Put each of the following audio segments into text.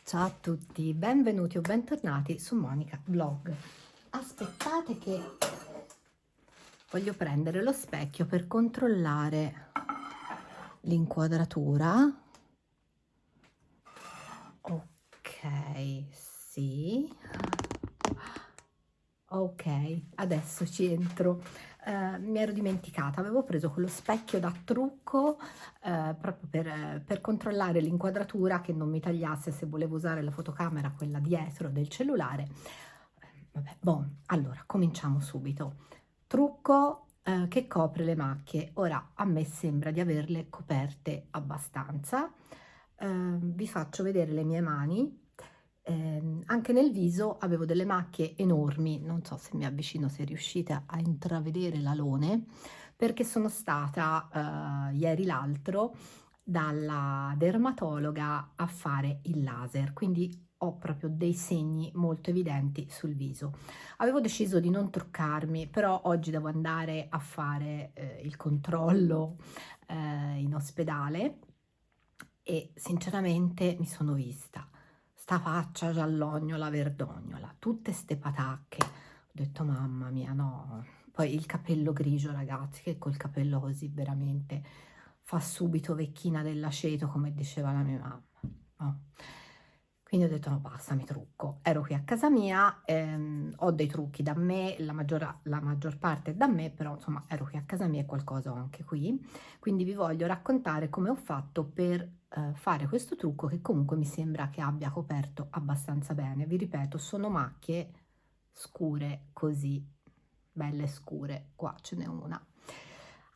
Ciao a tutti, benvenuti o bentornati su Monica Vlog. Aspettate che voglio prendere lo specchio per controllare l'inquadratura. Ok, sì. Ok, adesso ci entro. Mi ero dimenticata, avevo preso quello specchio da trucco proprio per controllare l'inquadratura, che non mi tagliasse se volevo usare la fotocamera, quella dietro del cellulare. Vabbè, boh, allora cominciamo subito. Trucco che copre le macchie. Ora a me sembra di averle coperte abbastanza. Vi faccio vedere le mie mani. Anche nel viso avevo delle macchie enormi, non so se mi avvicino, se riuscite a intravedere l'alone, perché sono stata ieri l'altro dalla dermatologa a fare il laser, quindi ho proprio dei segni molto evidenti sul viso. Avevo deciso di non truccarmi, però oggi devo andare a fare il controllo in ospedale e sinceramente mi sono vista sta faccia giallognola, verdognola, tutte ste patacche. Ho detto mamma mia, no. Poi il capello grigio, ragazzi, che col capello così veramente fa subito vecchina dell'aceto, come diceva la mia mamma. No. Quindi ho detto no, basta, mi trucco. Ero qui a casa mia, ho dei trucchi da me, la maggior parte è da me, però insomma ero qui a casa mia e qualcosa ho anche qui. Quindi vi voglio raccontare come ho fatto per fare questo trucco, che comunque mi sembra che abbia coperto abbastanza bene. Vi ripeto, sono macchie scure così, belle scure, qua ce n'è una.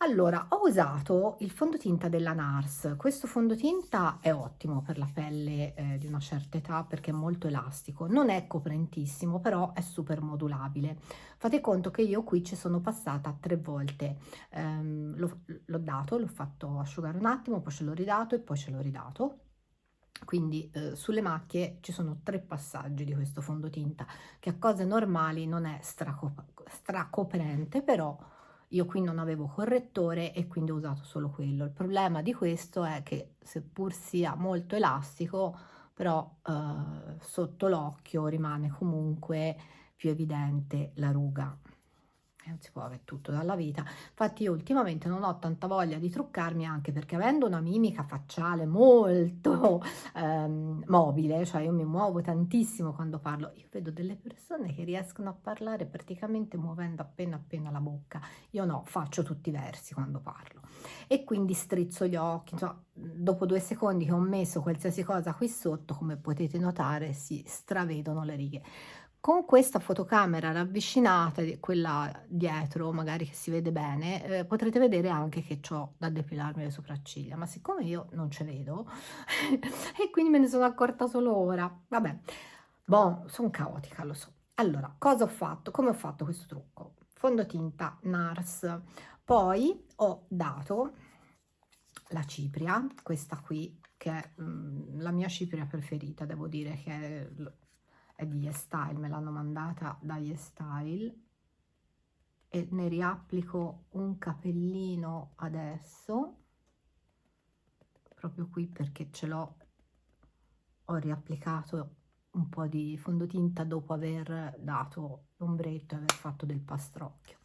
Allora, ho usato il fondotinta della NARS. Questo fondotinta è ottimo per la pelle di una certa età perché è molto elastico. Non è coprentissimo, però è super modulabile. Fate conto che io qui ci sono passata 3 volte. L'ho dato, l'ho fatto asciugare un attimo, poi ce l'ho ridato e poi ce l'ho ridato. Quindi sulle macchie ci sono 3 passaggi di questo fondotinta, che a cose normali non è stracoprente, però io qui non avevo correttore e quindi ho usato solo quello. Il problema di questo è che seppur sia molto elastico, però sotto l'occhio rimane comunque più evidente la ruga. Non si può avere tutto dalla vita. Infatti io ultimamente non ho tanta voglia di truccarmi, anche perché avendo una mimica facciale molto mobile, cioè io mi muovo tantissimo quando parlo. Io vedo delle persone che riescono a parlare praticamente muovendo appena la bocca. Io no, faccio tutti i versi quando parlo e quindi strizzo gli occhi. Insomma, dopo 2 secondi che ho messo qualsiasi cosa qui sotto, come potete notare, si stravedono le righe. Con questa fotocamera ravvicinata, quella dietro, magari che si vede bene, potrete vedere anche che ho da depilarmi le sopracciglia, ma siccome io non ce vedo e quindi me ne sono accorta solo ora. Vabbè, boh, sono caotica, lo so. Allora, cosa ho fatto? Come ho fatto questo trucco? Fondotinta NARS, poi ho dato la cipria, questa qui, che è la mia cipria preferita, devo dire che è di YesStyle, me l'hanno mandata da YesStyle, e ne riapplico un capellino adesso, proprio qui perché ce l'ho, ho riapplicato un po' di fondotinta dopo aver dato l'ombretto e aver fatto del pastrocchio.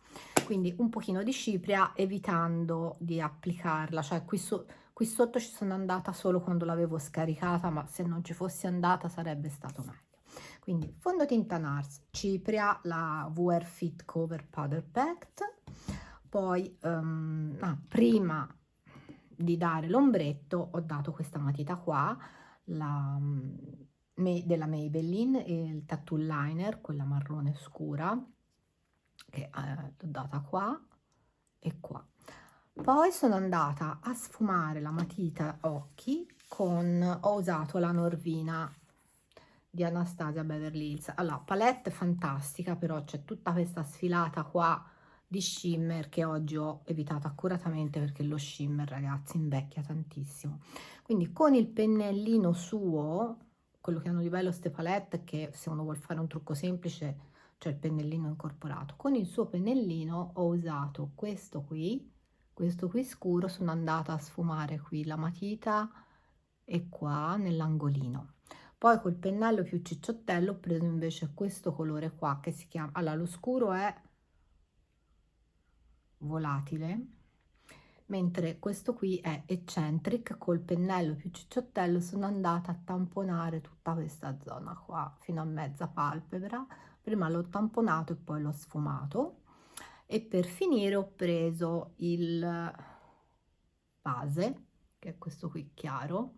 Quindi un pochino di cipria, evitando di applicarla, cioè qui sotto ci sono andata solo quando l'avevo scaricata, ma se non ci fossi andata sarebbe stato meglio. Quindi fondotinta NARS, cipria, la VR Fit Cover Powder Packed. Poi prima di dare l'ombretto ho dato questa matita qua, della Maybelline, il tattoo liner, quella marrone scura, che l'ho data qua e qua. Poi sono andata a sfumare la matita occhi ho usato la Norvina di Anastasia Beverly Hills. Allora, palette fantastica, però c'è tutta questa sfilata qua di shimmer che oggi ho evitato accuratamente perché lo shimmer, ragazzi, invecchia tantissimo. Quindi con il pennellino suo, quello che hanno di bello ste palette è che se uno vuole fare un trucco semplice c'è il pennellino incorporato. Con il suo pennellino ho usato questo qui scuro, sono andata a sfumare qui la matita e qua nell'angolino. Poi col pennello più cicciottello ho preso invece questo colore qua che si chiama, allora lo scuro è volatile, mentre questo qui è eccentric. Col pennello più cicciottello sono andata a tamponare tutta questa zona qua fino a mezza palpebra. Prima l'ho tamponato e poi l'ho sfumato, e per finire ho preso il base, che è questo qui chiaro,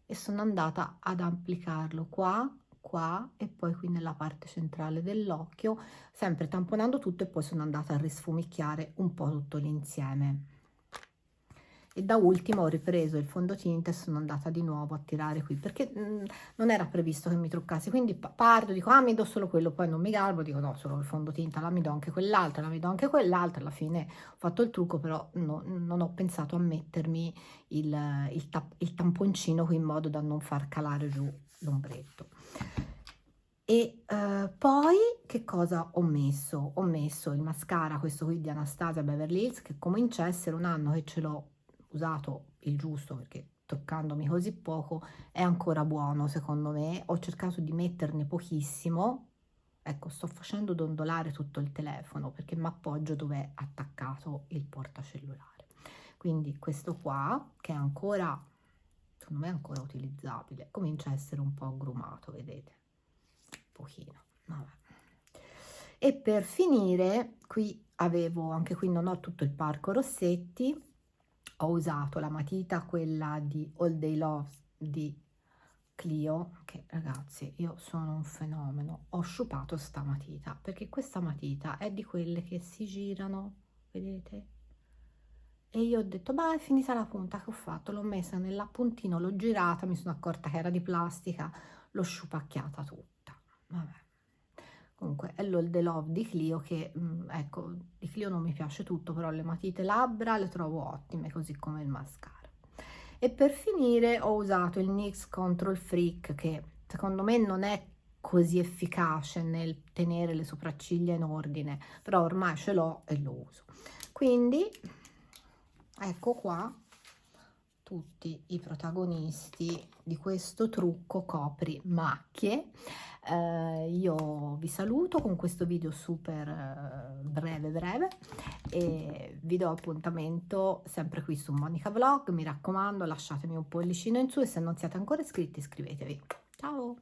e sono andata ad applicarlo qua, qua e poi qui nella parte centrale dell'occhio, sempre tamponando tutto, e poi sono andata a risfumicchiare un po' tutto l'insieme. E da ultimo ho ripreso il fondotinta e sono andata di nuovo a tirare qui, perché non era previsto che mi truccassi, quindi parto, dico ah mi do solo quello, poi non mi garbo, dico no, solo il fondotinta, la mi do anche quell'altra, la mi do anche quell'altra. Alla fine ho fatto il trucco, però non ho pensato a mettermi il tamponcino qui in modo da non far calare giù l'ombretto. E poi che cosa ho messo? Ho messo il mascara, questo qui di Anastasia Beverly Hills, che comincia a essere un anno che ce l'ho usato il giusto, perché toccandomi così poco è ancora buono secondo me. Ho cercato di metterne pochissimo, ecco, sto facendo dondolare tutto il telefono perché mi appoggio dove è attaccato il portacellulare. Quindi questo qua, che è ancora, secondo me è ancora utilizzabile, comincia a essere un po' aggrumato, vedete, pochino, vabbè. E per finire qui avevo, anche qui non ho tutto il parco rossetti, ho usato la matita, quella di All Day Love di Clio, che ragazzi io sono un fenomeno, ho sciupato sta matita perché questa matita è di quelle che si girano, vedete? E io ho detto beh, è finita la punta, che ho fatto? L'ho messa nell'appuntino, l'ho girata, mi sono accorta che era di plastica, l'ho sciupacchiata tutta, vabbè. Comunque è l'All Day Love di Clio, che ecco, di Clio non mi piace tutto, però le matite labbra le trovo ottime, così come il mascara. E per finire ho usato il NYX Control Freak, che secondo me non è così efficace nel tenere le sopracciglia in ordine, però ormai ce l'ho e lo uso. Quindi ecco qua tutti i protagonisti di questo trucco copri macchie. Io vi saluto con questo video super breve e vi do appuntamento sempre qui su Monica Vlog. Mi raccomando, lasciatemi un pollicino in su e se non siete ancora iscritti iscrivetevi. Ciao!